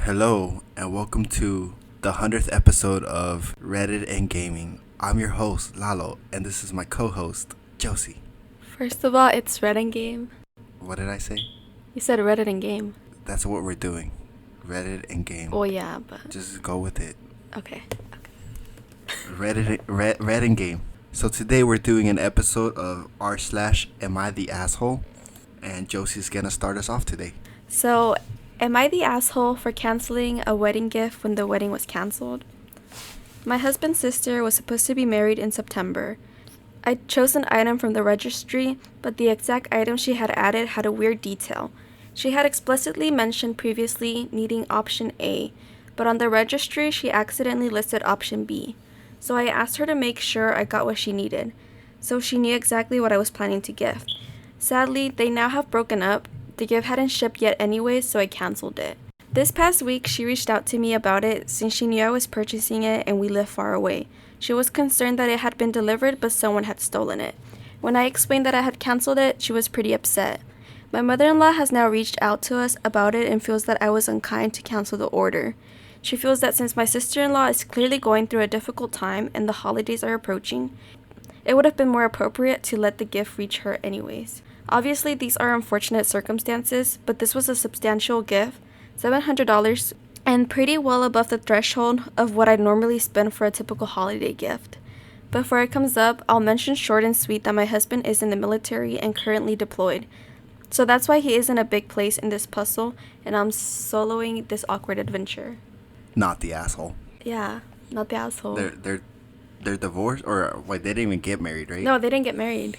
Hello, and welcome to the 100th episode of Reddit and Gaming. I'm your host, Lalo, and this is my co-host, Josie. First of all, it's Red and Game. What did I say? You said Reddit and Game. That's what we're doing. Reddit and Game. Oh yeah, but Just go with it. okay. Red and Game. So today we're doing an episode of r/Am I the Asshole? And Josie's gonna start us off today. So, am I the asshole for canceling a wedding gift when the wedding was canceled? My husband's sister was supposed to be married in September. I chose an item from the registry, but the exact item she had added had a weird detail. She had explicitly mentioned previously needing option A, but on the registry she accidentally listed option B. So I asked her to make sure I got what she needed, so she knew exactly what I was planning to gift. Sadly, they now have broken up. The gift hadn't shipped yet anyway, so I canceled it. This past week, she reached out to me about it since she knew I was purchasing it and we live far away. She was concerned that it had been delivered but someone had stolen it. When I explained that I had canceled it, she was pretty upset. My mother-in-law has now reached out to us about it and feels that I was unkind to cancel the order. She feels that since my sister-in-law is clearly going through a difficult time and the holidays are approaching, it would have been more appropriate to let the gift reach her anyways. Obviously, these are unfortunate circumstances, but this was a substantial gift, $700, and pretty well above the threshold of what I'd normally spend for a typical holiday gift. Before it comes up, I'll mention short and sweet that my husband is in the military and currently deployed. So that's why he is in a big place in this puzzle, and I'm soloing this awkward adventure. Not the asshole. Yeah, not the asshole. They're divorced, or wait, they didn't even get married, right? No, they didn't get married.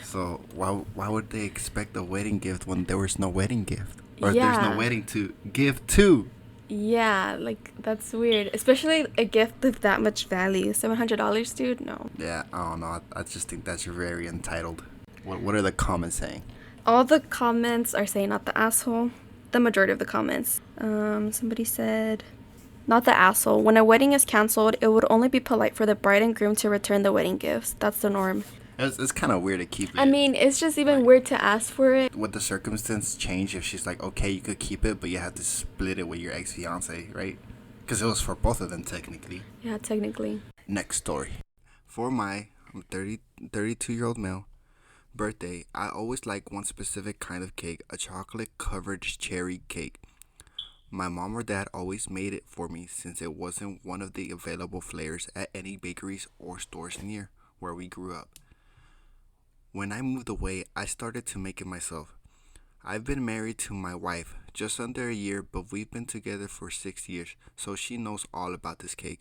So why would they expect a wedding gift when there was no wedding gift? Or Yeah. there's no wedding to give to? Yeah, like, that's weird. Especially a gift of that much value. $700, dude? No. Yeah, I don't know. I just think that's very entitled. What are the comments saying? All the comments are saying not the asshole. The majority of the comments. Somebody said, not the asshole. When a wedding is canceled, it would only be polite for the bride and groom to return the wedding gifts. That's the norm. It's kind of weird to keep it. I mean, it's just even Like, weird to ask for it. would the circumstance change if she's like, okay, you could keep it, but you have to split it with your ex-fiance, right? Because it was for both of them, technically. Yeah, technically. Next story. For my 32-year-old male birthday, I always like one specific kind of cake, a chocolate-covered cherry cake. My mom or dad always made it for me since it wasn't one of the available flavors at any bakeries or stores near where we grew up. When I moved away, I started to make it myself. I've been married to my wife just under a year, but we've been together for 6 years, so she knows all about this cake.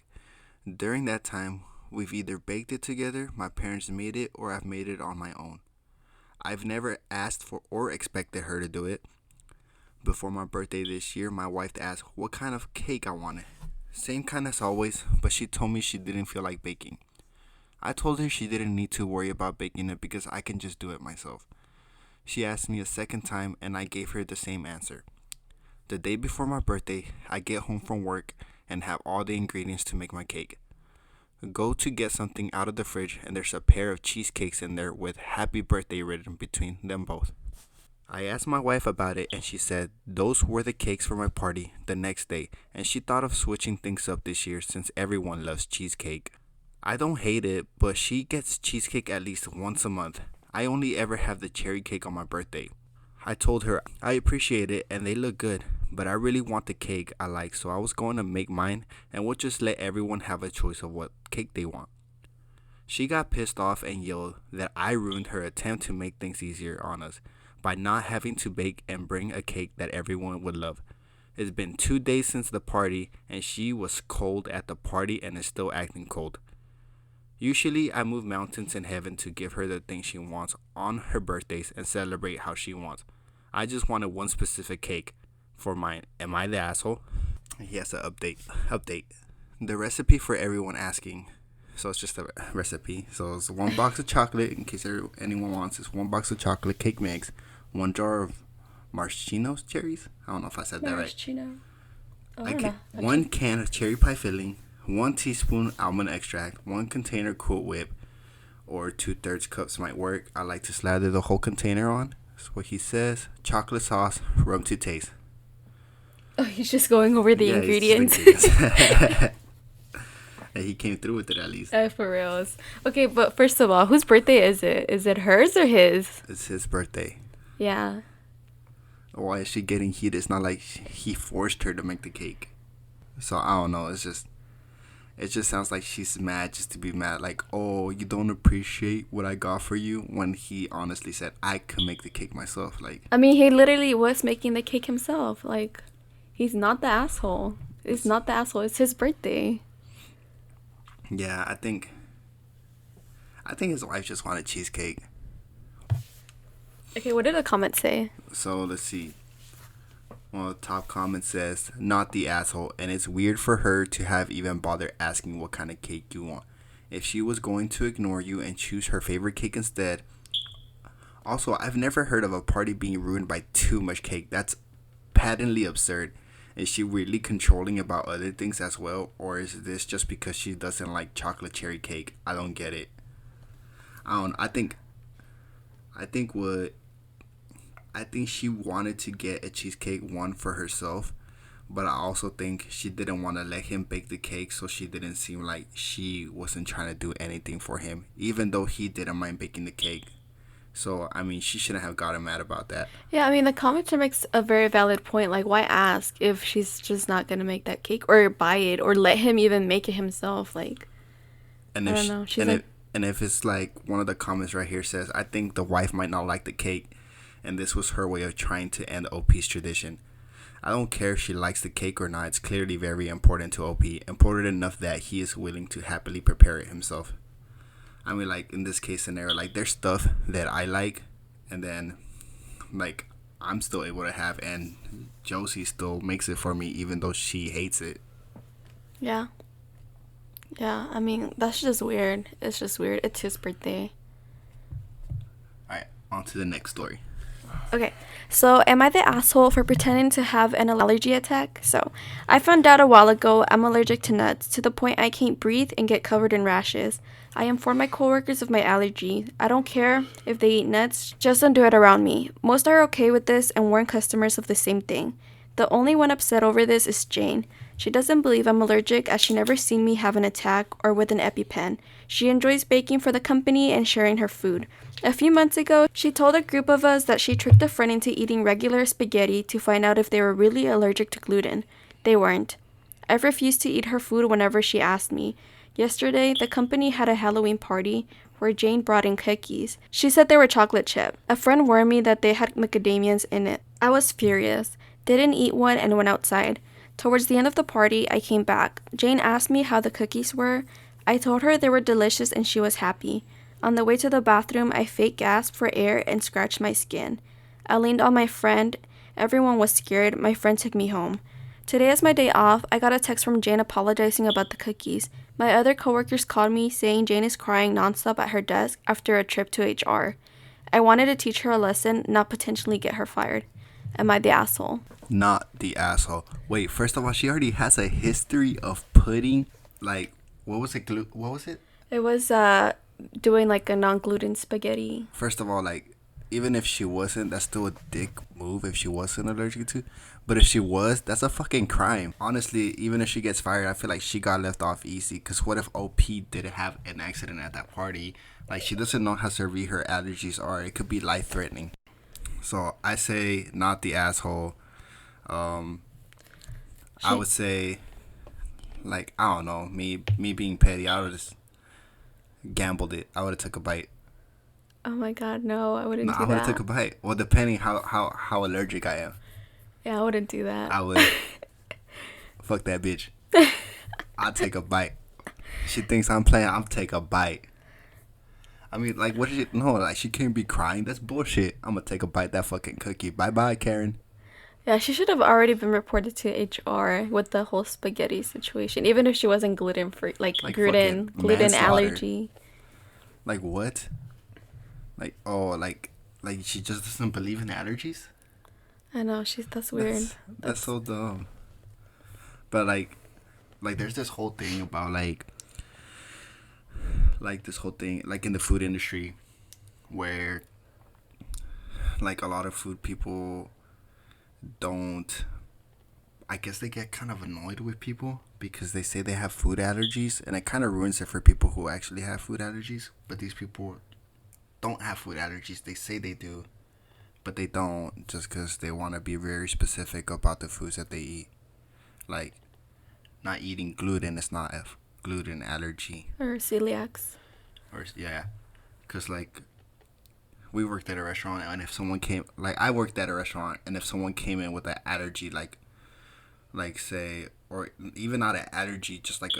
During that time, we've either baked it together, my parents made it, or I've made it on my own. I've never asked for or expected her to do it. Before my birthday this year, my wife asked what kind of cake I wanted. Same kind as always, but she told me she didn't feel like baking. I told her she didn't need to worry about baking it because I can just do it myself. She asked me a second time and I gave her the same answer. The day before my birthday, I get home from work and have all the ingredients to make my cake. Go to get something out of the fridge and there's a pair of cheesecakes in there with happy birthday written between them both. I asked my wife about it and she said those were the cakes for my party the next day and she thought of switching things up this year since everyone loves cheesecake. I don't hate it, but she gets cheesecake at least once a month. I only ever have the cherry cake on my birthday. I told her I appreciate it and they look good, but I really want the cake I like, so I was going to make mine and we'll just let everyone have a choice of what cake they want. She got pissed off and yelled that I ruined her attempt to make things easier on us by not having to bake and bring a cake that everyone would love. It's been 2 days since the party and she was cold at the party and is still acting cold. Usually, I move mountains in heaven to give her the things she wants on her birthdays and celebrate how she wants. I just wanted one specific cake for mine. Am I the asshole? He has to update. The recipe for everyone asking. So it's just a recipe. So it's 1 box of chocolate, in case anyone wants. It's 1 box of chocolate cake mix, 1 jar of maraschino cherries. I don't know if I said that right. Maraschino. I don't know. 1 can of cherry pie filling. 1 teaspoon almond extract, 1 container Cool Whip, or 2/3 cups might work. I like to slather the whole container on. That's what he says. Chocolate sauce, rum to taste. Oh, he's just going over the Yeah, it's just ingredients. ingredients. And he came through with it at least. For reals. Okay, but first of all, whose birthday is it? Is it hers or his? It's his birthday. Yeah. Why is she getting heat? It's not like he forced her to make the cake. So I don't know. It just sounds like she's mad just to be mad. Like, oh, you don't appreciate what I got for you, when he honestly said I could make the cake myself. Like, I mean, he literally was making the cake himself. Like, he's not the asshole. It's not the asshole. It's his birthday. yeah, I think his wife just wanted cheesecake. Okay, what did the comment say? So let's see. Well, the top comment says, not the asshole, and it's weird for her to have even bothered asking what kind of cake you want. If she was going to ignore you and choose her favorite cake instead. Also, I've never heard of a party being ruined by too much cake. That's patently absurd. Is she really controlling about other things as well? Or is this just because she doesn't like chocolate cherry cake? I don't get it. I don't I think what I think she wanted to get a cheesecake one for herself, but I also think she didn't want to let him bake the cake, so she didn't seem like she wasn't trying to do anything for him, even though he didn't mind baking the cake. So I mean, she shouldn't have gotten mad about that. Yeah, I mean, the commenter makes a very valid point. Like, why ask if she's just not gonna make that cake or buy it or let him even make it himself? Like, And I if don't she, know. She's like, and if it's like one of the comments right here says, I think the wife might not like the cake, and this was her way of trying to end OP's tradition. I don't care if she likes the cake or not. It's clearly very important to OP, important enough that he is willing to happily prepare it himself. I mean, like in this case scenario, like there's stuff that I like, and then like I'm still able to have, and Josie still makes it for me, even though she hates it. yeah. Yeah, I mean, that's just weird. It's just weird. It's his birthday. All right, on to the next story. Okay, so am I the asshole for pretending to have an allergy attack? So, I found out a while ago I'm allergic to nuts to the point I can't breathe and get covered in rashes. I inform my coworkers of my allergy. I don't care if they eat nuts, just don't do it around me. Most are okay with this and warn customers of the same thing. The only one upset over this is Jane. She doesn't believe I'm allergic as she never seen me have an attack or with an EpiPen. She enjoys baking for the company and sharing her food. A few months ago, she told a group of us that she tricked a friend into eating regular spaghetti to find out if they were really allergic to gluten. They weren't. I've refused to eat her food whenever she asked me. Yesterday, the company had a Halloween party where Jane brought in cookies. She said they were chocolate chip. A friend warned me that they had macadamias in it. I was furious. Didn't eat one and went outside. Towards the end of the party, I came back. Jane asked me how the cookies were. I told her they were delicious and she was happy. On the way to the bathroom, I fake gasped for air and scratched my skin. I leaned on my friend. Everyone was scared. My friend took me home. Today is my day off. I got a text from Jane apologizing about the cookies. My other coworkers called me saying Jane is crying nonstop at her desk after a trip to HR. I wanted to teach her a lesson, not potentially get her fired. Am I the asshole? Not the asshole. Wait, first of all, she already has a history of putting, like, what was it? What was it? It was doing like a non-gluten spaghetti. First of all, like, even if she wasn't, that's still a dick move if she wasn't allergic to. But if she was, that's a fucking crime. Honestly, even if she gets fired, I feel like she got left off easy. Because what if OP didn't have an accident at that party? Like, she doesn't know how severe her allergies are. It could be life-threatening. So, I say not the asshole. I would say, like, I don't know. Me being petty, I would have just gambled it. I would have took a bite. Oh my god, no, I wouldn't No, do I would have that. took a bite. Well, depending how allergic I am. Yeah, I wouldn't do that. I would. Fuck that bitch. I'll take a bite. She thinks I'm playing. I'll take a bite. I mean, like, what is it? No, like, she can't be crying. That's bullshit. I'm gonna take a bite that fucking cookie. Bye bye, Karen. Yeah, she should have already been reported to HR with the whole spaghetti situation, even if she wasn't gluten free, like Like, gluten fucking gluten manslaughter. allergy. Like, what? Like, oh, like she just doesn't believe in allergies? I know that's weird. That's so dumb. But, like, there's this whole thing about, like this whole thing, like, in the food industry where, like, a lot of food people don't I guess they get kind of annoyed with people because they say they have food allergies, and it kind of ruins it for people who actually have food allergies. But these people don't have food allergies. They say they do, but they don't, just because they want to be very specific about the foods that they eat. Like, not eating gluten is not a gluten allergy. Or celiacs. Or, yeah. Because, like, we worked at a restaurant, and if someone came, like, I worked at a restaurant, and if someone came in with an allergy, like say, or even not an allergy, just like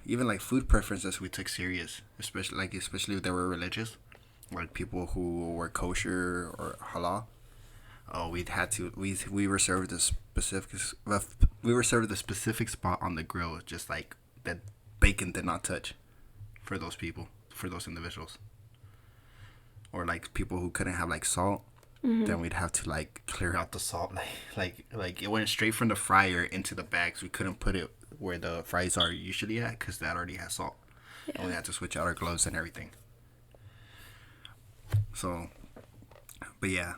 even like food preferences we took serious, especially if they were religious, like people who were kosher or halal. Oh, we were served a specific spot on the grill, just like that bacon did not touch for those people, for those individuals, or like people who couldn't have like salt. Then we'd have to like clear out the salt, like it went straight from the fryer into the bags. We couldn't put it where the fries are usually at because that already has salt. Yeah. And we had to switch out our gloves and everything. So, but yeah.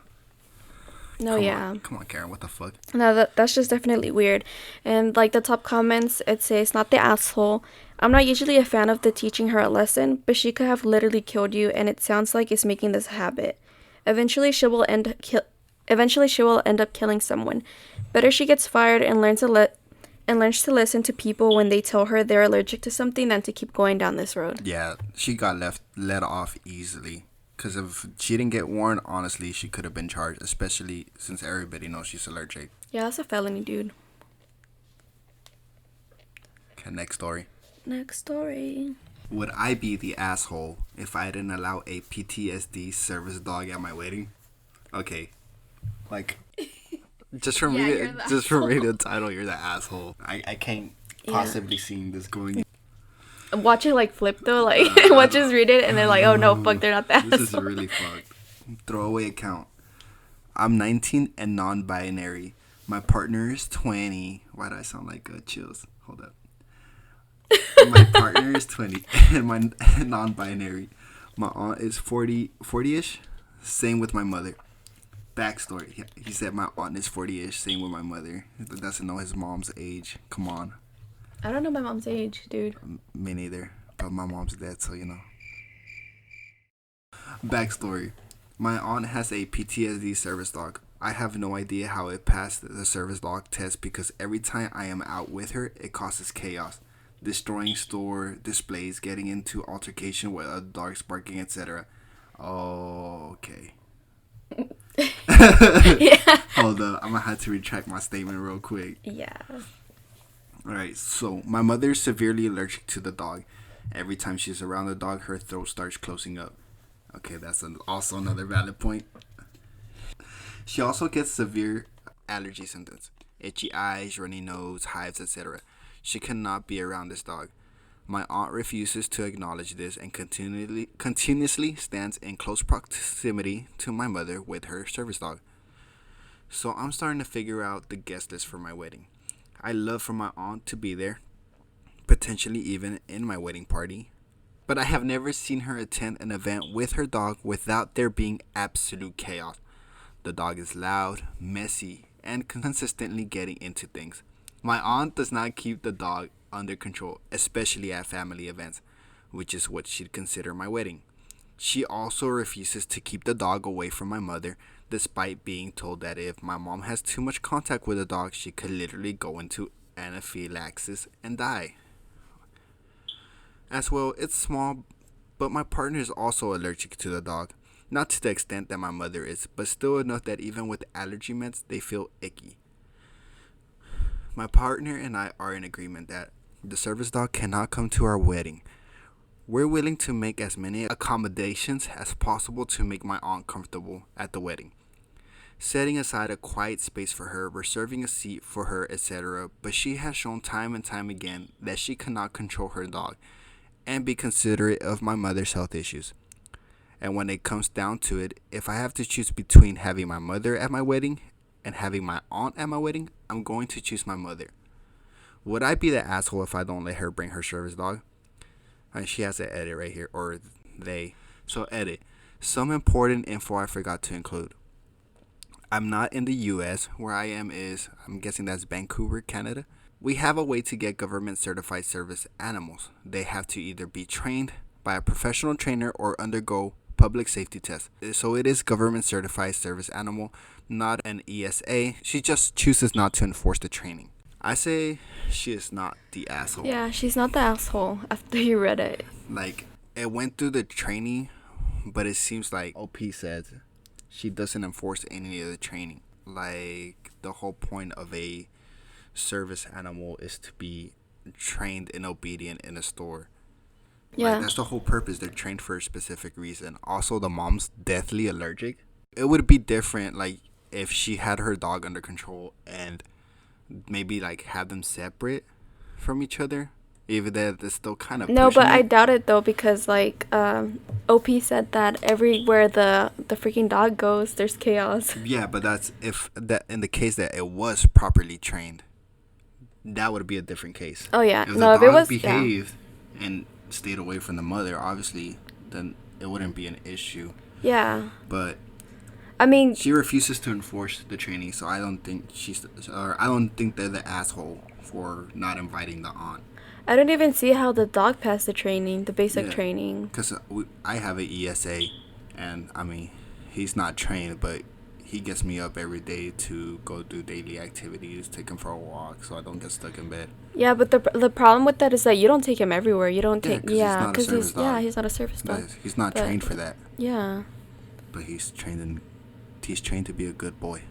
No, yeah. Come on, Karen. What the fuck? No, that's just definitely weird. And like the top comments, it says, "Not the asshole. I'm not usually a fan of the teaching her a lesson, but she could have literally killed you, and it sounds like it's making this a habit. Eventually, she will end up killing someone. Better she gets fired and learns to listen to people when they tell her they're allergic to something than to keep going down this road." Yeah, she got let off easily. Because if she didn't get warned, honestly, she could have been charged, especially since everybody knows she's allergic. Yeah, that's a felony, dude. Okay, next story. Next story. Would I be the asshole if I didn't allow a PTSD service dog at my wedding? Okay, like, just from reading the title, you're the asshole. I can't possibly see this going. Watch it like flip though, like watch us read it, and they're like, "Oh no, fuck, they're not the asshole." This is really fucked. Throwaway account. I'm 19 and non-binary. My partner is 20. Why do I sound like chills? Hold up. My partner is 20 and my non-binary. My aunt is 40-ish. Same with my mother. Backstory. He said my aunt is 40-ish. Same with my mother. He doesn't know his mom's age. Come on. I don't know my mom's age, dude. Me neither. But my mom's dead, so you know. Backstory. My aunt has a PTSD service dog. I have no idea how it passed the service dog test because every time I am out with her, it causes chaos. Destroying store displays, getting into altercation with other dogs barking, etc. Oh, okay. Yeah. Hold up, I'm gonna have to retract my statement real quick. Yeah. Alright, so my mother is severely allergic to the dog. Every time she's around the dog, her throat starts closing up. Okay, that's also another valid point. She also gets severe allergy symptoms. Itchy eyes, runny nose, hives, etc. She cannot be around this dog. My aunt refuses to acknowledge this and continuously stands in close proximity to my mother with her service dog. So I'm starting to figure out the guest list for my wedding. I love for my aunt to be there, potentially even in my wedding party. But I have never seen her attend an event with her dog without there being absolute chaos. The dog is loud, messy, and consistently getting into things. My aunt does not keep the dog under control, especially at family events, which is what she'd consider my wedding. She also refuses to keep the dog away from my mother, despite being told that if my mom has too much contact with the dog, she could literally go into anaphylaxis and die. As well, it's small, but my partner is also allergic to the dog. Not to the extent that my mother is, but still enough that even with allergy meds, they feel icky. My partner and I are in agreement that the service dog cannot come to our wedding. We're willing to make as many accommodations as possible to make my aunt comfortable at the wedding. Setting aside a quiet space for her, reserving a seat for her, etc. But she has shown time and time again that she cannot control her dog and be considerate of my mother's health issues. And when it comes down to it, if I have to choose between having my mother at my wedding and having my aunt at my wedding, I'm going to choose my mother. Would I be the asshole if I don't let her bring her service dog? And she has an edit right here, or they. So edit. Some important info I forgot to include. I'm not in the US. Where I am is, I'm guessing that's Vancouver, Canada. We have a way to get government certified service animals. They have to either be trained by a professional trainer or undergo public safety tests. So it is government certified service animal, not an ESA. She just chooses not to enforce the training. I say she is not the asshole. Yeah, she's not the asshole after you read it. Like, it went through the training, but it seems like OP said she doesn't enforce any of the training. Like, the whole point of a service animal is to be trained and obedient in a store. Yeah. Like, that's the whole purpose. They're trained for a specific reason. Also, the mom's deathly allergic. It would be different, like, if she had her dog under control and maybe, like, have them separate from each other. Even though they're still kind of No, but I it. doubt it though because like OP said that everywhere the freaking dog goes, there's chaos. Yeah, but that's if that in the case that it was properly trained, that would be a different case. Oh yeah, If the no, if dog it was behaved and stayed away from the mother, obviously, then it wouldn't be an issue. yeah. But I mean, she refuses to enforce the training, so I don't think I don't think they're the asshole for not inviting the aunt. I don't even see how the dog passed the training, the basic Yeah. training. Because I have an ESA, and I mean, he's not trained, but he gets me up every day to go do daily activities, take him for a walk, so I don't get stuck in bed. Yeah, but the problem with that is that you don't take him everywhere. You don't take He's not a service dog. he's not a service dog. He's not But- trained for that, Yeah, but he's trained to be a good boy.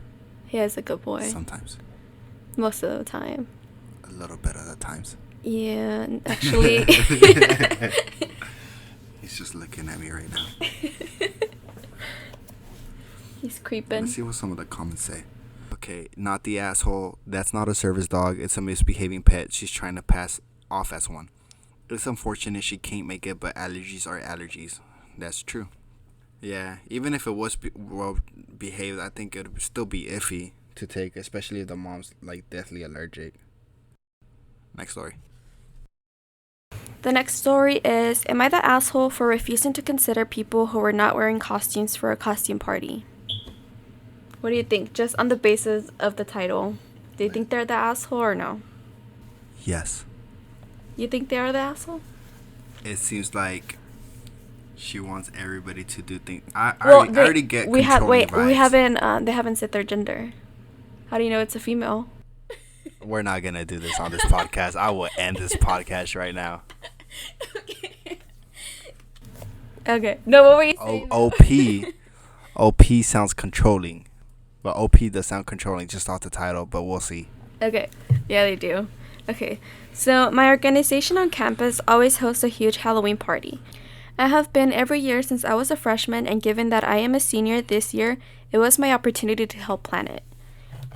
he is a good boy Sometimes, most of the time. a little bit of the times. Yeah, actually. He's just looking at me right now. He's creeping. Let's see what some of the comments say. Okay, not the asshole. That's not a service dog. It's a misbehaving pet. She's trying to pass off as one. It's unfortunate she can't make it, but allergies are allergies. That's true. Yeah, even if it was well behaved, I think it would still be iffy to take, especially if the mom's like deathly allergic. Next story. The next story is, am I the asshole for refusing to consider people who were not wearing costumes for a costume party? What do you think? Just on the basis of the title. Do you think they're the asshole or no? Yes. You think they are the asshole? It seems like she wants everybody to do things. I already get we have controlling vibes. we haven't they haven't said their gender. How do you know it's a female? We're not gonna do this on this podcast. I will end this podcast right now. Okay. No, what were you saying? OP sounds controlling, but OP does sound controlling just off the title. But we'll see. Okay. Yeah, they do. Okay. So, my organization on campus always hosts a huge Halloween party. I have been every year since I was a freshman, and given that I am a senior this year, it was my opportunity to help plan it.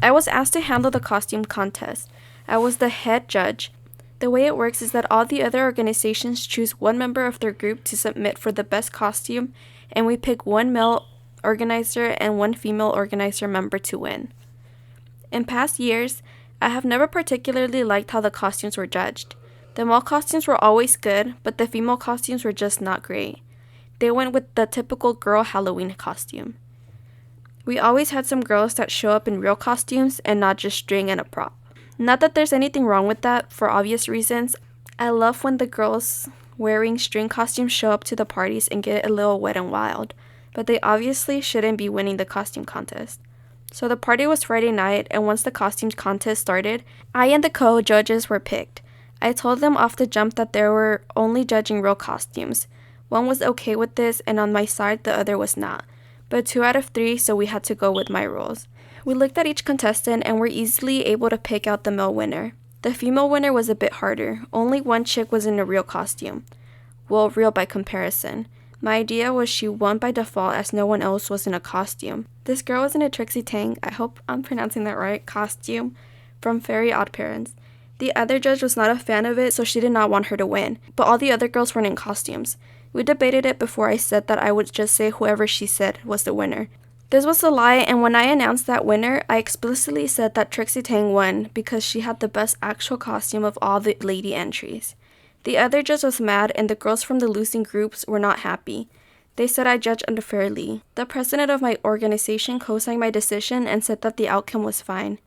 I was asked to handle the costume contest. I was the head judge. The way it works is that all the other organizations choose one member of their group to submit for the best costume, and we pick one male organizer and one female organizer member to win. In past years, I have never particularly liked how the costumes were judged. The male costumes were always good, but the female costumes were just not great. They went with the typical girl Halloween costume. We always had some girls that show up in real costumes and not just string and a prop. Not that there's anything wrong with that, for obvious reasons. I love when the girls wearing string costumes show up to the parties and get a little wet and wild, but they obviously shouldn't be winning the costume contest. So the party was Friday night, and once the costume contest started, I and the co-judges were picked. I told them off the jump that they were only judging real costumes. One was okay with this, and on my side, the other was not. But 2 out of 3, so we had to go with my rules. We looked at each contestant and were easily able to pick out the male winner. The female winner was a bit harder. Only one chick was in a real costume. Well, real by comparison. My idea was she won by default as no one else was in a costume. This girl was in a Trixie Tang, I hope I'm pronouncing that right, costume from Fairy Odd Parents. The other judge was not a fan of it, so she did not want her to win, but all the other girls weren't in costumes. We debated it before I said that I would just say whoever she said was the winner. This was a lie, and when I announced that winner, I explicitly said that Trixie Tang won because she had the best actual costume of all the lady entries. The other judge was mad, and the girls from the losing groups were not happy. They said I judged unfairly. The president of my organization co-signed my decision and said that the outcome was fine.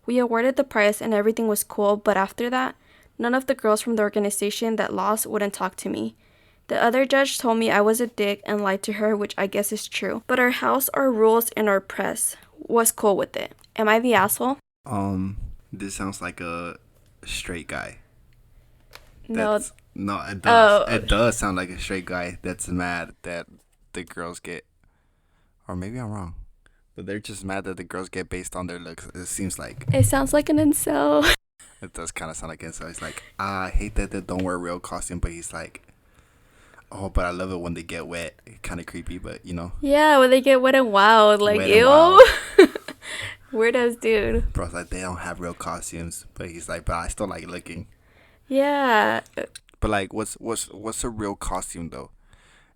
We awarded the prize and everything was cool, but after that, none of the girls from the organization that lost wouldn't talk to me. The other judge told me I was a dick and lied to her, which I guess is true. But our house, our rules, and our press was cool with it. Am I the asshole? This sounds like a straight guy. No. No, it Oh. does. It does sound like a straight guy that's mad that the girls get, or maybe I'm wrong, but they're just mad that the girls get based on their looks. It seems like It sounds like an incel. it does kind of sound like it. So he's like, I hate that they don't wear real costume, but he's like, oh, but I love it when they get wet. Kind of creepy, but you know. Yeah, when they get wet and wild, like, Wet and ew. wild. Weird ass dude. Bro's like, they don't have real costumes, but he's like, but I still like looking. Yeah. But like, what's a real costume though?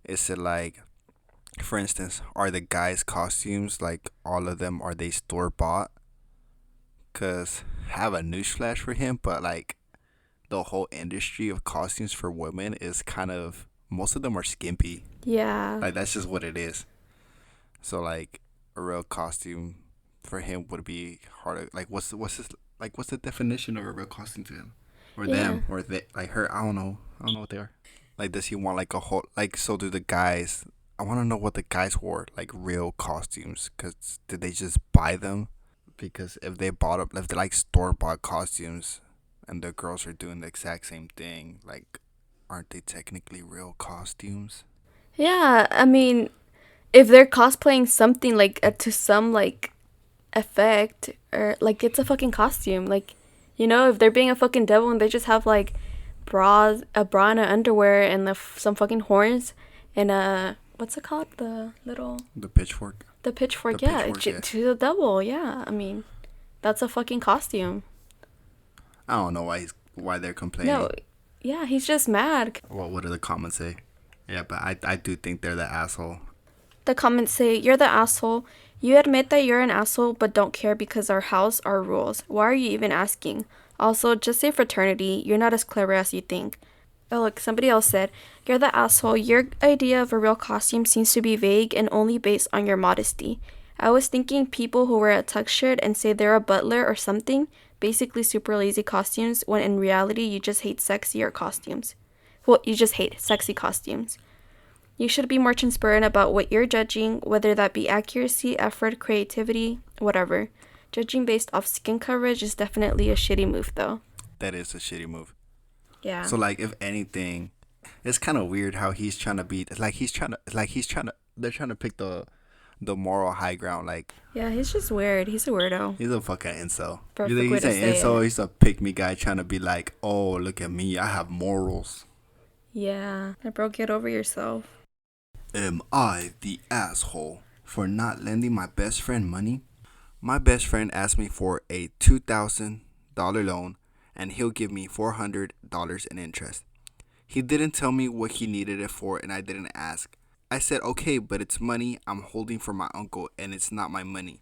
Is it like, for instance, are the guys' costumes like all of them? Are they store bought? Cause I have a newsflash for him, but like the whole industry of costumes for women is kind of, most of them are skimpy. Yeah. Like that's just what it is. So like a real costume for him would be harder. Like what's the definition of a real costume to him, or them, or they, like her? I don't know what they are. Like does he want like a whole, like, so do the guys? I want to know what the guys wore, like real costumes. Cause did they just buy them? Because if they bought up, if they like store bought costumes, and the girls are doing the exact same thing, like, aren't they technically real costumes? Yeah, I mean, if they're cosplaying something like to some like effect, or like it's a fucking costume, like, you know, if they're being a fucking devil and they just have like a bra and a underwear and some fucking horns and a, what's it called, The pitchfork. the pitchfork, The yeah, pitchfork, yeah. to the devil, yeah. I mean, that's a fucking costume. I don't know why they're complaining. No, yeah, he's just mad. Well, what do the comments say? Yeah, but I do think they're the asshole. The comments say, "You're the asshole. You admit that you're an asshole, but don't care because our house, our rules. Why are you even asking? Also, just say fraternity. You're not as clever as you think." Oh, look, somebody else said, "You're the asshole. Your idea of a real costume seems to be vague and only based on your modesty. I was thinking people who wear a tux shirt and say they're a butler or something, basically super lazy costumes, when in reality you just hate sexier costumes. Well, you just hate sexy costumes. You should be more transparent about what you're judging, whether that be accuracy, effort, creativity, whatever. Judging based off skin coverage is definitely a shitty move, though." That is a shitty move. Yeah. So like, if anything, it's kind of weird how he's trying to be they're trying to pick the moral high ground. Like, Yeah, he's just weird. He's a weirdo. he's a fucking incel. Perfect You think way he's to an say incel? it. He's a pick me guy trying to be like, oh, look at me, I have morals. Yeah. Bro, get over yourself. Am I the asshole for not lending my best friend money? My best friend asked me for a $2,000 loan, and he'll give me $400 in interest. He didn't tell me what he needed it for, and I didn't ask. I said, okay, but it's money I'm holding for my uncle, and it's not my money.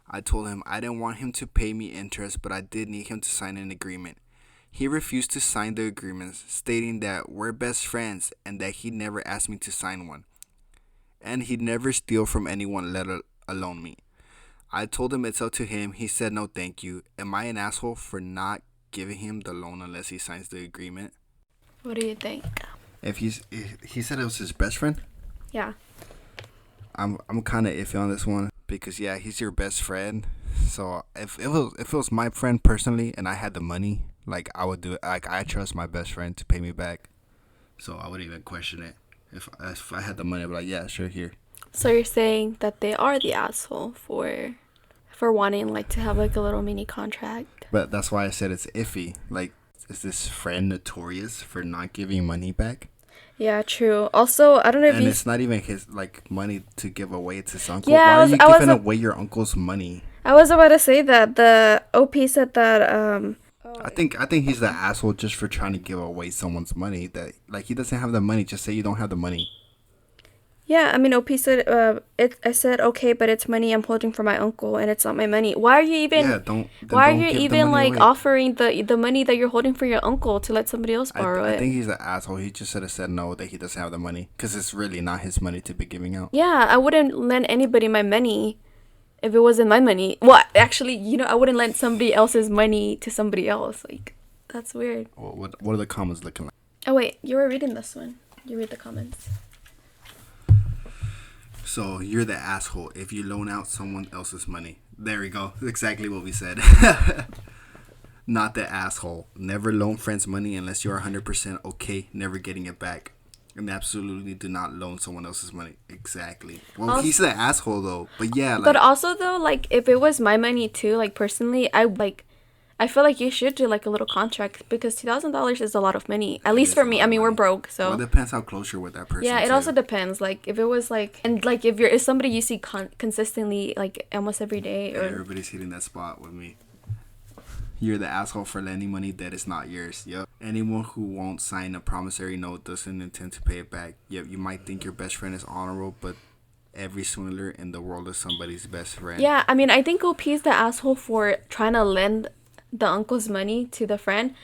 I told him I didn't want him to pay me interest, but I did need him to sign an agreement. He refused to sign the agreement, stating that we're best friends and that he never asked me to sign one. And he'd never steal from anyone, let alone me. I told him it's up to him. He said no thank you. Am I an asshole for not giving him the loan unless he signs the agreement? What do you think? If he said it was his best friend, Yeah. I'm kind of iffy on this one, because yeah, he's your best friend. So if it was my friend personally and I had the money, like, I would do it. Like, I trust my best friend to pay me back, so I wouldn't even question it. If I had the money, I'd be like, yeah, sure, here. So you're saying that they are the asshole for wanting like to have like a little mini contract. But that's why I said it's iffy. Like, is this friend notorious for not giving money back? Yeah, true. Also, I don't know if And he's... it's not even his, like, money to give away. It's his uncle. Yeah, Why are you giving away your uncle's money? I was about to say that the OP said that I think he's the asshole just for trying to give away someone's money. That, like, he doesn't have the money. Just say you don't have the money. Yeah, I mean, OP said, I said, okay, but it's money I'm holding for my uncle, and it's not my money. Yeah, Why are don't you give the even money like away. offering the money that you're holding for your uncle to let somebody else borrow I it? think he's an asshole. He just should have said no, that he doesn't have the money, because it's really not his money to be giving out. Yeah, I wouldn't lend anybody my money if it wasn't my money. Well, actually, I wouldn't lend somebody else's money to somebody else. Like, that's weird. Well, what are the comments looking like? Oh wait, you were reading this one. You read the comments. So you're the asshole if you loan out someone else's money. There we go. Exactly what we said. Not the asshole. Never loan friends money unless you're 100% okay never getting it back. And absolutely do not loan someone else's money. Exactly. Well, he's the asshole though. But yeah, But like, also though, like if it was my money too, like personally, I feel like you should do like a little contract because $2,000 is a lot of money. At it least is for a me. lot I of mean, we're money. broke, Well, it so depends how close you're with that person yeah. It also too. depends. Like if it was like and like if somebody you see consistently like almost every day or Everybody's hitting that spot with me. You're the asshole for lending money that is not yours. Yep. Anyone who won't sign a promissory note doesn't intend to pay it back. Yep. You might think your best friend is honorable, but every swindler in the world is somebody's best friend. yeah. I mean, I think OP is the asshole for trying to lend the uncle's money to the friend,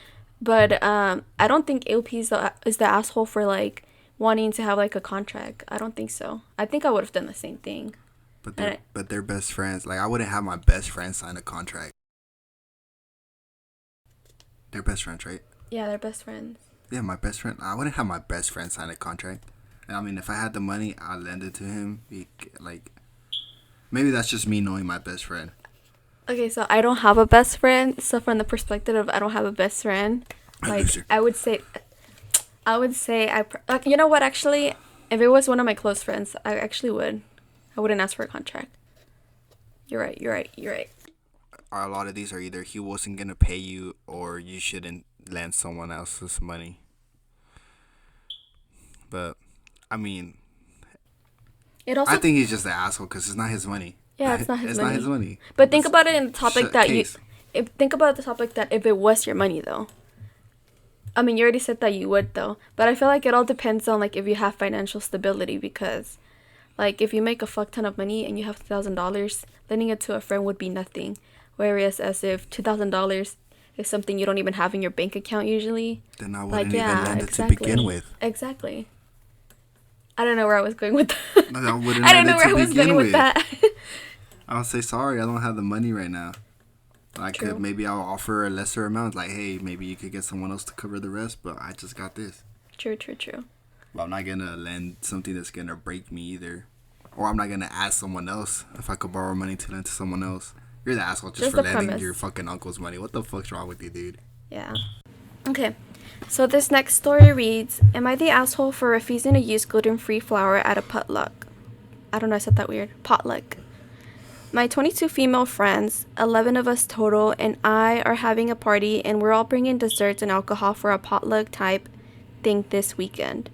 but I don't think OP is the asshole for like wanting to have like a contract. I don't think so. I think I would have done the same thing. But they're best friends. Like, I wouldn't have my best friend sign a contract. They're best friends, right? Yeah, they're best friends. Yeah, my best friend. I wouldn't have my best friend sign a contract. I mean, if I had the money, I'd lend it to him. Like, maybe that's just me knowing my best friend. Okay, so I don't have a best friend. So from the perspective of I don't have a best friend, A like loser. I would say like, you know what? Actually, if it was one of my close friends, I actually would. I wouldn't ask for a contract. You're right. You're right. You're right. A lot of these are either he wasn't gonna pay you or you shouldn't lend someone else's money. But I mean, It I also think he's just an asshole because it's not his money. yeah, it's not his It's money. not his money. But think It's about it in the topic that you. case. If think about the topic that if it was your money though. I mean, you already said that you would though, but I feel like it all depends on like if you have financial stability because, like, if you make a fuck ton of money and you have $2,000, lending it to a friend would be nothing. Whereas, as if $2,000 is something you don't even have in your bank account usually, Then I like wouldn't even yeah, lend it to begin exactly, with. exactly. I don't know where I was going with that. I wouldn't I don't lend know it where I to was begin going with with. that. I'll say sorry. I don't have the money right now. True. Maybe I'll offer a lesser amount. Like, hey, maybe you could get someone else to cover the rest, but I just got this. True. True. True. But I'm not gonna lend something that's gonna break me either. Or I'm not gonna ask someone else if I could borrow money to lend to someone else. You're the asshole just Just for the lending premise. your fucking uncle's money. What the fuck's wrong with you, dude? Yeah. Okay. So this next story reads, am I the asshole for refusing to use gluten-free flour at a potluck? I don't know, I said that weird. Potluck. My 22 female friends, 11 of us total, and I are having a party and we're all bringing desserts and alcohol for a potluck type thing this weekend.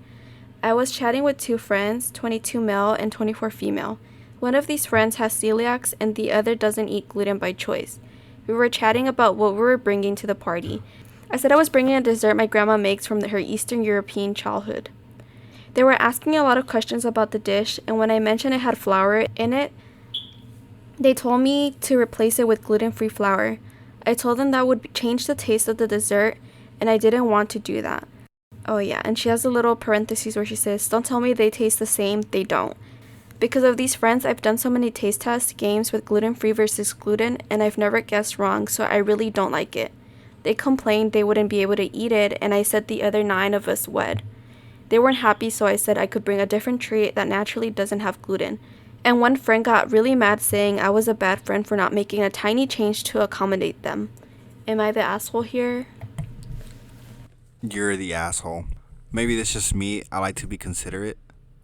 I was chatting with two friends, 22 male and 24 female. One of these friends has celiacs and the other doesn't eat gluten by choice. We were chatting about what we were bringing to the party. I said I was bringing a dessert my grandma makes from her Eastern European childhood. They were asking a lot of questions about the dish, and when I mentioned it had flour in it, they told me to replace it with gluten-free flour. I told them that would change the taste of the dessert, and I didn't want to do that. Oh yeah, and she has a little parenthesis where she says, don't tell me they taste the same, they don't. Because of these friends, I've done so many taste test games with gluten-free versus gluten, and I've never guessed wrong, so I really don't like it. They complained they wouldn't be able to eat it, and I said the other 9 of us would. They weren't happy, so I said I could bring a different treat that naturally doesn't have gluten. And one friend got really mad saying I was a bad friend for not making a tiny change to accommodate them. Am I the asshole here? You're the asshole. Maybe that's just me. I like to be considerate,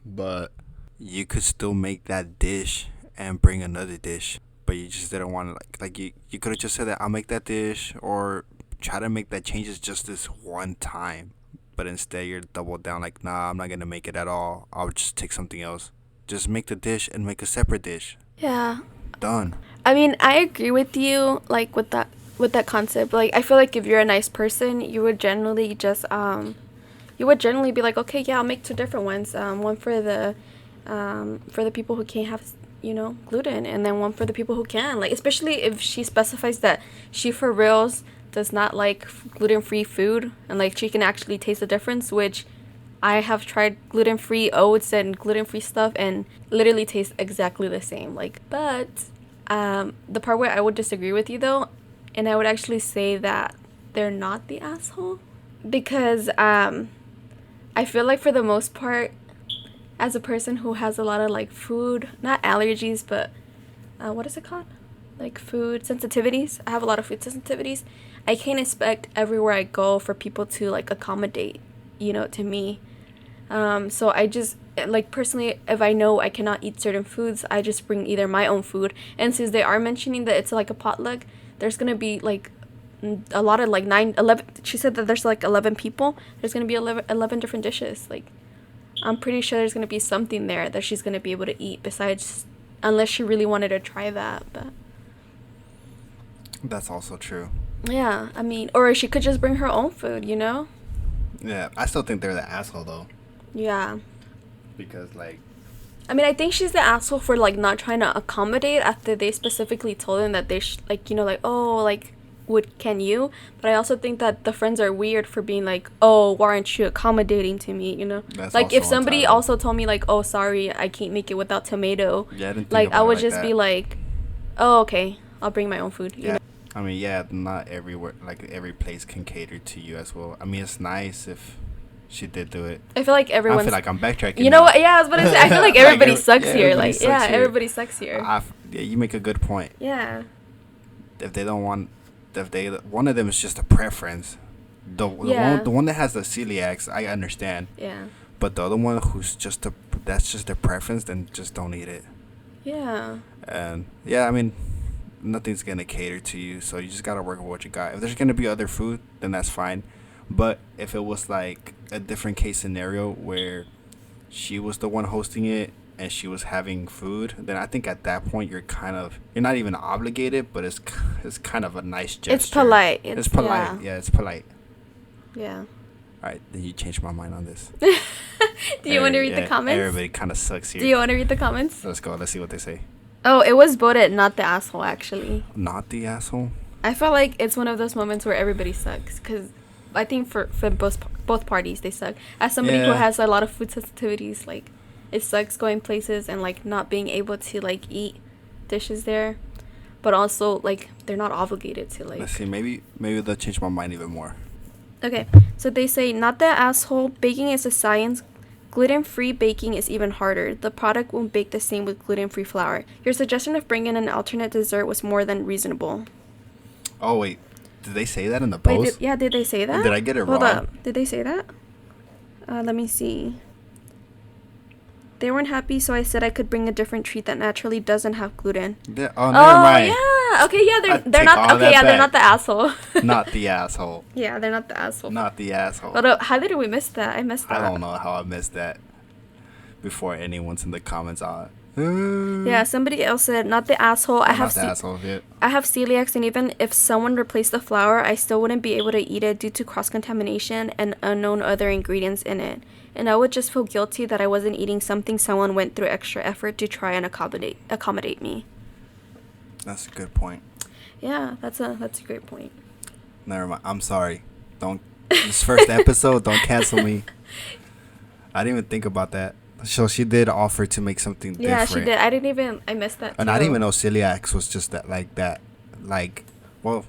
but you could still make that dish and bring another dish, but you just didn't want to you could have just said that I'll make that dish or try to make that changes just this one time, but instead you're double down like, nah, I'm not gonna make it at all. I'll just take something else. Just make the dish and make a separate dish. Yeah. Done. I mean, I agree with you, like, with that concept. Like, I feel like if you're a nice person, you would generally be like, okay, yeah, I'll make 2 different ones. One for the for the people who can't have, gluten, and then one for the people who can. Like, especially if she specifies that she for reals does not like gluten-free food, and like she can actually taste the difference, which I have tried gluten-free oats and gluten-free stuff and literally taste exactly the same. Like, but the part where I would disagree with you though, and I would actually say that they're not the asshole, because I feel like for the most part, as a person who has a lot of like food, not allergies, but what is it called? Like food sensitivities. I have a lot of food sensitivities. I can't expect everywhere I go for people to like accommodate, to me. So I just like personally, if I know I cannot eat certain foods, I just bring either my own food. And since they are mentioning that it's like a potluck, there's gonna be like a lot of like 11. She said that there's like 11 people. There's gonna be 11 different dishes. Like, I'm pretty sure there's gonna be something there that she's gonna be able to eat besides, unless she really wanted to try that. But That's also true. yeah, I mean, or she could just bring her own food, Yeah, I still think they're the asshole though. Yeah. Because like, I mean, I think she's the asshole for like not trying to accommodate after they specifically told him that they like, oh, like, can you? But I also think that the friends are weird for being like, oh, why aren't you accommodating to me? that's Like, if also somebody entitled. also told me like, oh, sorry, I can't make it without tomato, Yeah, I didn't think like I about it would like just that. be like, oh, okay, I'll bring my own food. Yeah. I mean, yeah, not everywhere, like every place can cater to you as well. I mean, it's nice if she did do it. I feel like everyone's. I feel like I'm backtracking. You know now. what? Yeah, I was about to say. I feel like everybody sucks yeah, here. everybody Like, sucks yeah, here. everybody sucks here. Yeah, you make a good point. Yeah. If they don't want, one of them is just a preference. The one that has the celiacs, I understand. Yeah. But the other one who's that's just their preference, then just don't eat it. Yeah. And yeah, I mean, nothing's gonna cater to you, so you just gotta work with what you got. If there's gonna be other food, then that's fine. But if it was like a different case scenario where she was the one hosting it and she was having food, then I think at that point you're not even obligated, but it's kind of a nice gesture. It's polite. It's polite. Yeah, it's polite. Yeah. All right, then you changed my mind on this. Do you want to read the comments? Everybody kind of sucks here. Do you want to read the comments? Let's go. Let's see what they say. Oh, it was voted not the asshole, actually. Not the asshole? I feel like it's one of those moments where everybody sucks, because I think for both parties, they suck. As somebody who has a lot of food sensitivities, like, it sucks going places and, like, not being able to, like, eat dishes there. But also, like, they're not obligated to, like... Let's see. Maybe they'll change my mind even more. Okay. So they say, not the asshole. Baking is a science. Gluten-free baking is even harder. The product won't bake the same with gluten-free flour. Your suggestion of bringing an alternate dessert was more than reasonable. Oh, wait. Did they say that in the post? Did they say that? Did I get it Hold wrong? up. Did they say that? Let me see. They weren't happy, so I said I could bring a different treat that naturally doesn't have gluten. Never mind. Yeah. Okay, yeah, they're take not... all Okay, that yeah, they're back. not the asshole. Not the asshole. Yeah, they're not the asshole. Not the asshole. But how did we miss that? I missed that. I don't know how I missed that before anyone's in the comments. Yeah, somebody else said, not the asshole. I have celiacs, and even if someone replaced the flour, I still wouldn't be able to eat it due to cross-contamination and unknown other ingredients in it. And I would just feel guilty that I wasn't eating something someone went through extra effort to try and accommodate me. That's a good point. Yeah, that's a great point. Never mind. I'm sorry. This first episode, don't cancel me. I didn't even think about that. So she did offer to make something different. Yeah, she did. I missed that too. And I didn't even know celiacs was just that. Well,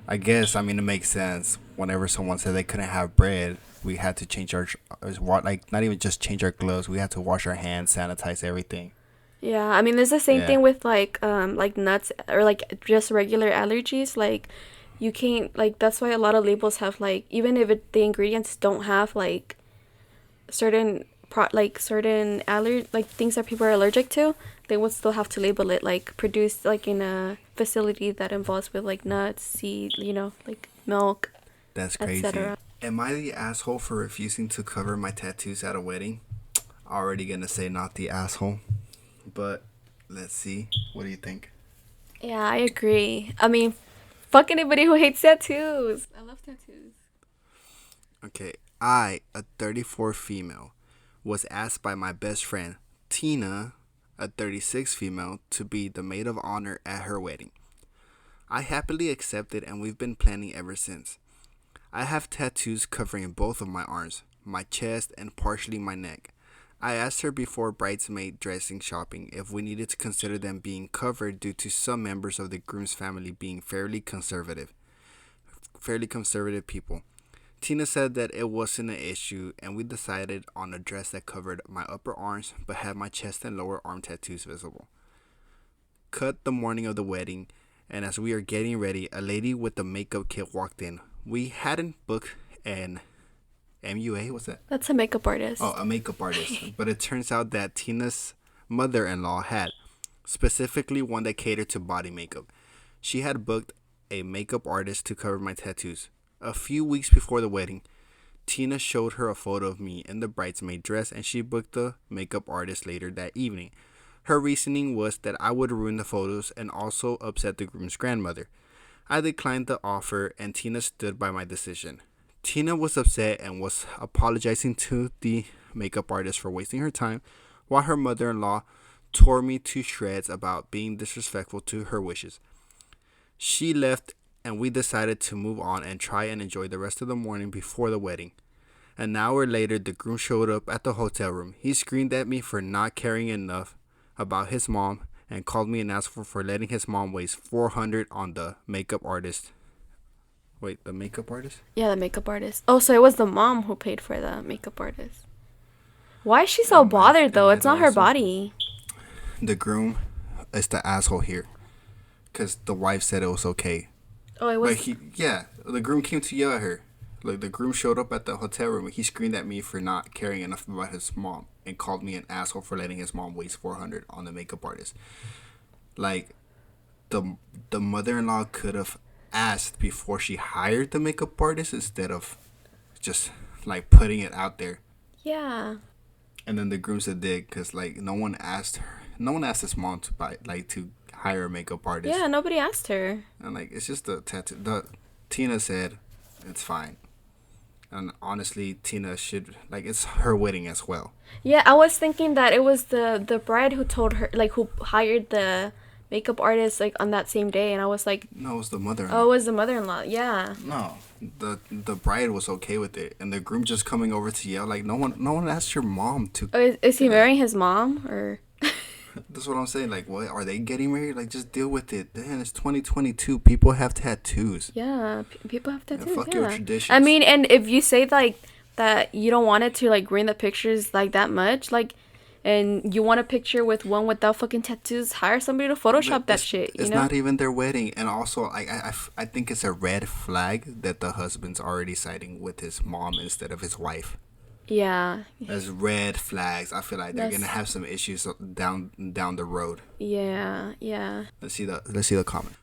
I guess, I mean, it makes sense. Whenever someone said they couldn't have bread, we had to change not even just change our gloves. We had to wash our hands, sanitize everything. Yeah, I mean, there's the same thing with like nuts or like just regular allergies. Like, you can't, like, that's why a lot of labels have like, even if the ingredients don't have like certain things that people are allergic to, they would still have to label it like produced like in a facility that involves with like nuts, seed, like milk. That's crazy. Am I the asshole for refusing to cover my tattoos at a wedding? Already gonna say not the asshole, but let's see. What do you think? Yeah, I agree. I mean, fuck anybody who hates tattoos. I love tattoos. Okay, I, a 34 female, was asked by my best friend, Tina, a 36 female, to be the maid of honor at her wedding. I happily accepted and we've been planning ever since. I have tattoos covering both of my arms, my chest, and partially my neck. I asked her before bridesmaid dressing shopping if we needed to consider them being covered due to some members of the groom's family being fairly conservative people. Tina said that it wasn't an issue, and we decided on a dress that covered my upper arms but had my chest and lower arm tattoos visible. Cut the morning of the wedding, and as we are getting ready, a lady with a makeup kit walked in. We hadn't booked an MUA, what's that? That's a makeup artist. Oh, a makeup artist. But it turns out that Tina's mother-in-law had, specifically one that catered to body makeup. She had booked a makeup artist to cover my tattoos. A few weeks before the wedding, Tina showed her a photo of me in the bridesmaid dress and she booked the makeup artist later that evening. Her reasoning was that I would ruin the photos and also upset the groom's grandmother. I declined the offer and Tina stood by my decision. Tina was upset and was apologizing to the makeup artist for wasting her time, while her mother-in-law tore me to shreds about being disrespectful to her wishes. She left and we decided to move on and try and enjoy the rest of the morning before the wedding. An hour later, the groom showed up at the hotel room. He screamed at me for not caring enough about his mom and called me an asshole for letting his mom waste $400 on the makeup artist. Wait, the makeup artist? Yeah, the makeup artist. Oh, so it was the mom who paid for the makeup artist. Why is she so bothered, though? It's not her body. The groom is the asshole here. Because the wife said it was okay. Oh, it was... the groom came to yell at her. Like, the groom showed up at the hotel room. He screamed at me for not caring enough about his mom and called me an asshole for letting his mom waste $400 on the makeup artist. Like, the mother-in-law could have asked before she hired the makeup artist instead of just like putting it out there. Yeah. And then the groom's a dick because like no one asked his mom to hire a makeup artist. Yeah, nobody asked her. And like it's just the tattoo. Tina said it's fine. And honestly, Tina should it's her wedding as well. Yeah, I was thinking that it was the bride who told her who hired the makeup artist on that same day, and I was like, no, it was the mother-in-law. Oh, it was the mother-in-law. Yeah. No, the bride was okay with it, and the groom just coming over to yell no one asked your mom to. Oh, is he marrying his mom or? That's what I'm saying. What are they getting married? Just deal with it. Damn, it's 2022. People have tattoos. Yeah, people have tattoos. And fuck yeah. your traditions. I mean, and if you say that you don't want it to ruin the pictures that much, and you want a picture with one without fucking tattoos, hire somebody to Photoshop that shit. It's not even their wedding, and also I think it's a red flag that the husband's already siding with his mom instead of his wife. Yeah. There's red flags. I feel like they're gonna have some issues down the road. Yeah. Let's see the comment.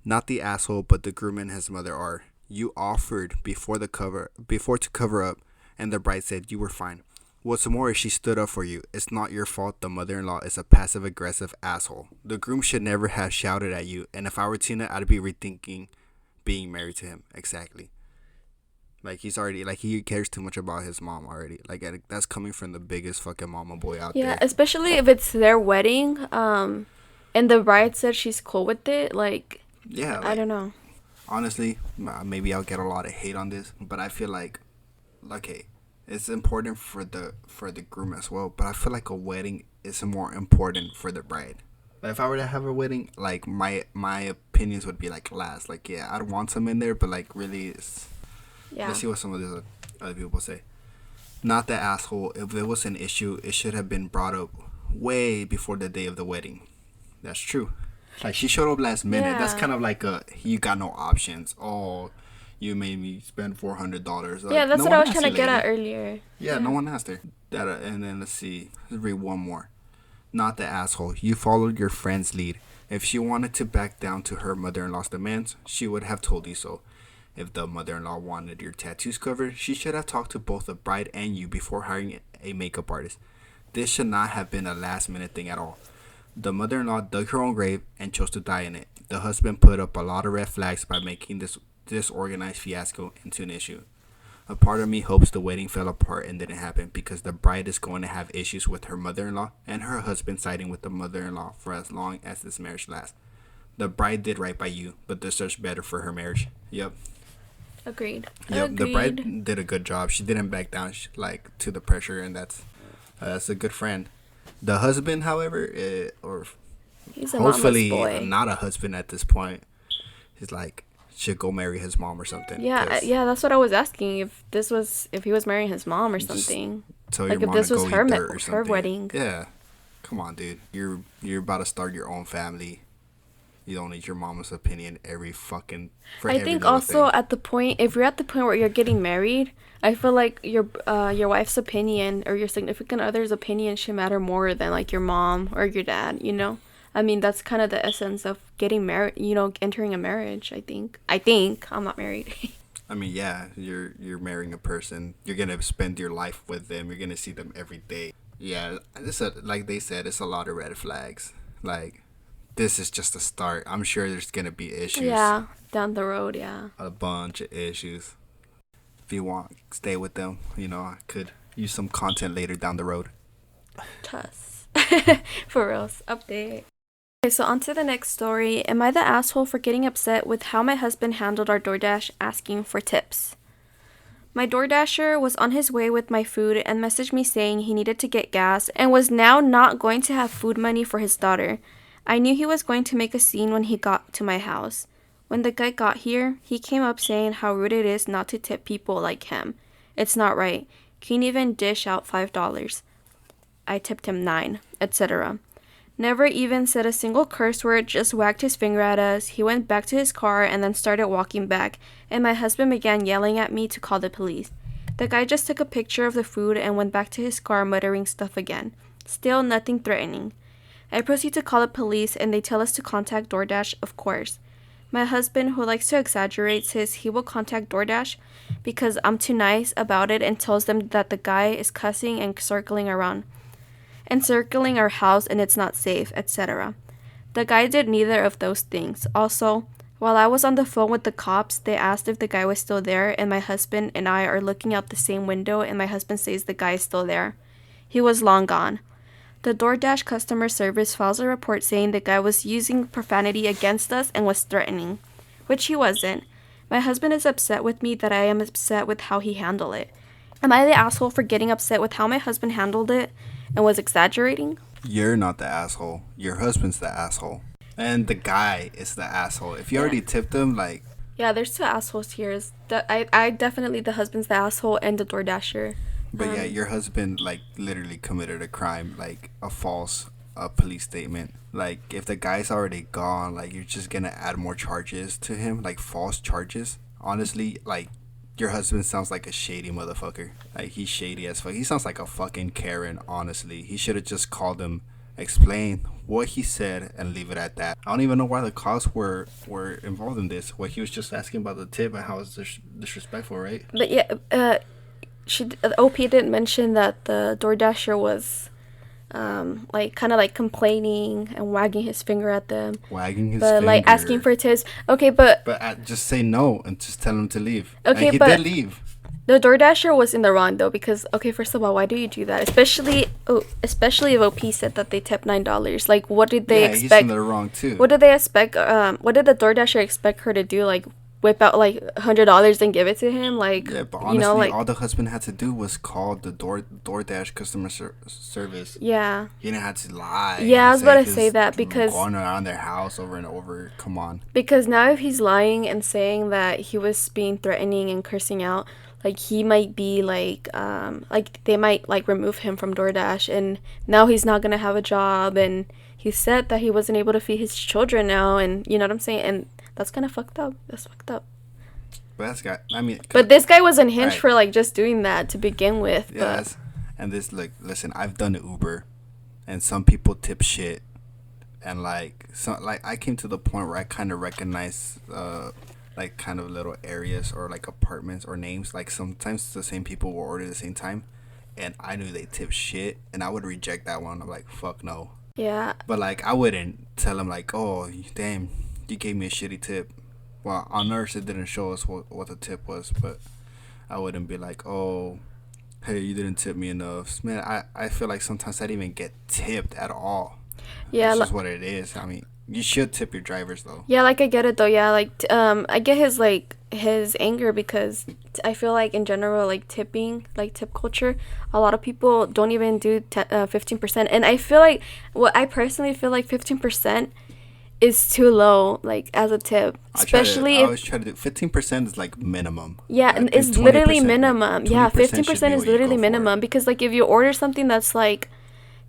Not the asshole, but the groom and his mother are. You offered before to cover up, and the bride said you were fine. What's more is she stood up for you. It's not your fault the mother-in-law is a passive-aggressive asshole. The groom should never have shouted at you, and if I were Tina, I'd be rethinking being married to him. Exactly. He's already, he cares too much about his mom already. That's coming from the biggest fucking mama boy out there. Yeah, especially if it's their wedding, and the bride said she's cool with it, Yeah. I don't know. Honestly, maybe I'll get a lot of hate on this, but I feel okay, it's important for the groom as well, but I feel like a wedding is more important for the bride. If I were to have a wedding, my opinions would be last. Yeah, I'd want some in there, but really it's... Yeah. Let's see what some of these other people say. Not the asshole. If it was an issue, it should have been brought up way before the day of the wedding. That's true. She showed up last minute. Yeah. That's kind of you got no options. Oh, you made me spend $400. Yeah, that's what I was trying to get at earlier. Yeah, no one asked her. And then let's read one more. Not the asshole. You followed your friend's lead. If she wanted to back down to her mother-in-law's demands, she would have told you so. If the mother-in-law wanted your tattoos covered, she should have talked to both the bride and you before hiring a makeup artist. This should not have been a last-minute thing at all. The mother-in-law dug her own grave and chose to die in it. The husband put up a lot of red flags by making this disorganized fiasco into an issue. A part of me hopes the wedding fell apart and didn't happen because the bride is going to have issues with her mother-in-law and her husband siding with the mother-in-law for as long as this marriage lasts. The bride did right by you, but deserves better for her marriage. Yep. Agreed. Yep. The Agreed. bride did a good job. She didn't back down, to the pressure, and that's a good friend. The husband, however, or He's a mama's hopefully boy. not a husband at this point, he's like should go marry his mom or something. Yeah, Cause yeah, that's what I was asking. If he was marrying his mom or just something. tell your Like if mom to this was go eat dirt or her something. wedding. Yeah. Come on, dude. You're about to start your own family. You don't need your mama's opinion for I every think little also thing. at the point, if you're at the point where you're getting married, I feel like your wife's opinion or your significant other's opinion should matter more than like your mom or your dad, you know? I mean, that's kind of the essence of getting married, entering a marriage, I think. I'm not married. I mean, yeah, you're marrying a person. You're gonna spend your life with them. You're gonna see them every day. Yeah, like they said, it's a lot of red flags. Like this is just a start. I'm sure there's gonna be issues, Yeah, down the road, yeah. a bunch of issues. If you want, stay with them. I could use some content later down the road. Tuss. For reals. Update. Okay, so on to the next story. Am I the asshole for getting upset with how my husband handled our DoorDash asking for tips? My DoorDasher was on his way with my food and messaged me saying he needed to get gas and was now not going to have food money for his daughter. I knew he was going to make a scene when he got to my house. When the guy got here, he came up saying how rude it is not to tip people like him. It's not right. Can't even dish out $5. I tipped him 9, etc. Never even said a single curse word, just wagged his finger at us. He went back to his car and then started walking back, and my husband began yelling at me to call the police. The guy just took a picture of the food and went back to his car muttering stuff again. Still nothing threatening. I proceed to call the police and they tell us to contact DoorDash, of course. My husband, who likes to exaggerate, says he will contact DoorDash because I'm too nice about it and tells them that the guy is cussing and circling our house and it's not safe, etc. The guy did neither of those things. Also, while I was on the phone with the cops, they asked if the guy was still there, and my husband and I are looking out the same window, and my husband says the guy is still there. He was long gone. The DoorDash customer service files a report saying the guy was using profanity against us and was threatening, which he wasn't. My husband is upset with me that I am upset with how he handled it. Am I the asshole for getting upset with how my husband handled it and was exaggerating? You're not the asshole. Your husband's the asshole. And the guy is the asshole. If you Yeah. already tipped him, like, Yeah, there's two assholes here. I definitely the husband's the asshole and the DoorDasher. but yeah, your husband, like, literally committed a crime, like, a false police statement. Like, if the guy's already gone, like, you're just gonna add more charges to him, like, false charges. Honestly, like, your husband sounds like a shady motherfucker. Like, he's shady as fuck. He sounds like a fucking Karen, honestly. He should have just called him, explain what he said, and leave it at that. I don't even know why the cops were involved in this. What, he was just asking about the tip and how it's disrespectful, right? But yeah, OP didn't mention that the DoorDasher was like kind of like complaining and wagging his finger at them, Wagging his but finger. like asking for tips. Okay, but Just say no and just tell him to leave. Okay, and he but did leave. the DoorDasher was in the wrong though, because okay, first of all, why do you do that? Especially if OP said that they tipped $9. Like, what did they He's expect? in the wrong too. What did they expect? What did the DoorDasher expect her to do? Like, whip out like $100 and give it to him? Like, Yeah, but honestly, like, all the husband had to do was call the DoorDash customer service. yeah. He didn't have to lie. Yeah, I was about to he say that because going around their house over and over. Come on. Because now if he's lying and saying that he was being threatening and cursing out, like he might be like they might like remove him from DoorDash and now he's not gonna have a job and he said that he wasn't able to feed his children now and you know what I'm saying? And that's kinda fucked up. That's fucked up. But that's got. I mean. But this guy was unhinged right. for like just doing that to begin with. Yes. And this, like, listen, I've done Uber, and some people tip shit, and like I came to the point where I kind of recognize like kind of little areas or like apartments or names. Like sometimes the same people will order at the same time, and I knew they tip shit, and I would reject that one. I'm like, fuck no. Yeah. But like I wouldn't tell them like, oh damn, you gave me a shitty tip. Well, on ours it didn't show us what the tip was, but I wouldn't be like, oh, hey, you didn't tip me enough. Man, I feel like sometimes I didn't even get tipped at all. Yeah, It's just what it is. I mean, you should tip your drivers though. yeah, like I get it though. Yeah, like I get his like his anger because I feel like in general like tipping, like tip culture, a lot of people don't even do 15%, and I feel like what I personally feel like 15% is too low like as a tip, I especially if always try to do 15% is like minimum. yeah, I and think it's literally 20%, minimum. Yeah, 20% should 15% be is what you literally go for. minimum because like if you order something that's like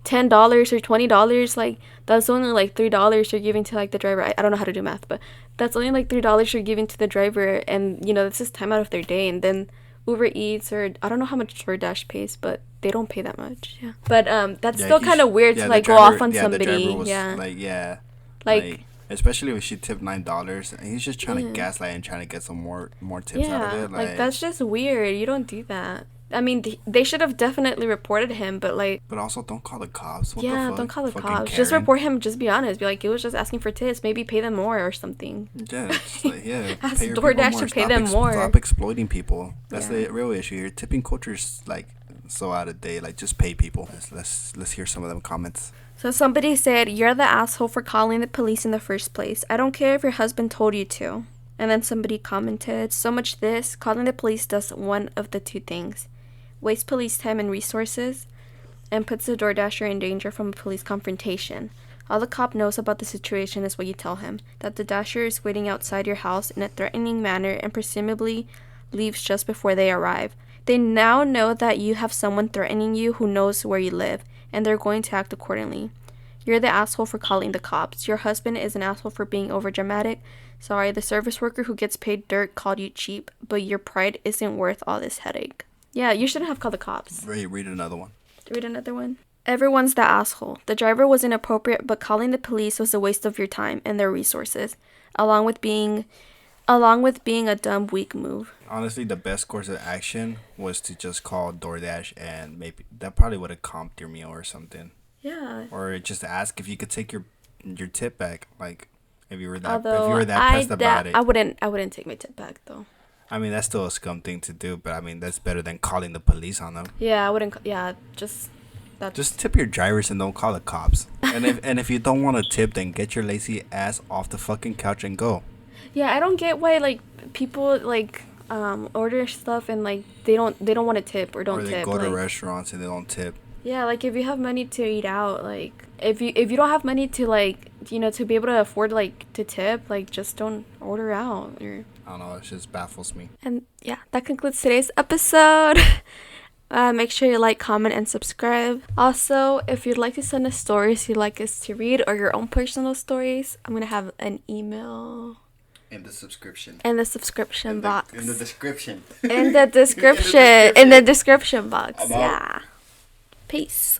$10 or $20, like that's only like $3 you're giving to like the driver. I don't know how to do math, but that's only like $3 you're giving to the driver, and you know this is time out of their day. And then Uber Eats, or I don't know how much DoorDash pays, but they don't pay that much. Yeah, but that's Yeah, still kind of weird to yeah, the like go off driver. on Yeah, the driver somebody. was Yeah, like, yeah, like like especially when she tipped $9, and he's just trying to yeah. gaslight and trying to get some more tips out of Yeah, it. like Like, that's just weird. You don't do that. I mean, they should have definitely reported him, but like, but also don't call the cops. What the yeah, don't fuck, call the fucking cops. Just Karen. report him. Just be honest. Be like, he was just asking for tips. Maybe pay them more or something. Yeah, it's like, yeah, Ask pay your people DoorDash more. to pay them more. Stop exploiting people. That's Yeah. the real issue here. Tipping culture is like so out of date. Like, just pay people. Let's hear some of them comments. So somebody said, "You're the asshole for calling the police in the first place. I don't care if your husband told you to." And then somebody commented, "So much this, calling the police does one of the two things. Waste police time and resources, and puts the DoorDasher in danger from a police confrontation. All the cop knows about the situation is what you tell him, that the Dasher is waiting outside your house in a threatening manner and presumably leaves just before they arrive. They now know that you have someone threatening you who knows where you live, and they're going to act accordingly. You're the asshole for calling the cops. Your husband is an asshole for being overdramatic. Sorry, the service worker who gets paid dirt called you cheap, but your pride isn't worth all this headache." Yeah, you shouldn't have called the cops. Read another one. Read another one. "Everyone's the asshole. The driver was inappropriate, but calling the police was a waste of your time and their resources, along with being a dumb, weak move." Honestly, the best course of action was to just call DoorDash, and maybe that probably would have comped your meal or something. Yeah. Or just ask if you could take your tip back. Like, if you were Although that pissed about it. I wouldn't take my tip back though. I mean, that's still a scum thing to do, but I mean, that's better than calling the police on them. Yeah, I wouldn't. Yeah, just that's Just tip your drivers and don't call the cops. And if you don't want to tip, then get your lazy ass off the fucking couch and go. yeah. I don't get why like people like order stuff and like they don't want to tip or don't Or they tip. go to Like, restaurants and they don't tip. yeah, like if you have money to eat out, like if you don't have money to like to be able to afford like to tip, like just don't order out. Or I don't know. It just baffles me. and yeah, that concludes today's episode. Make sure you like, comment, and subscribe. Also, if you'd like to send us stories you'd like us to read or your own personal stories, I'm gonna have an email In the subscription. in the subscription box. In the description. In the description. In the description box. I'm out. Yeah. Peace.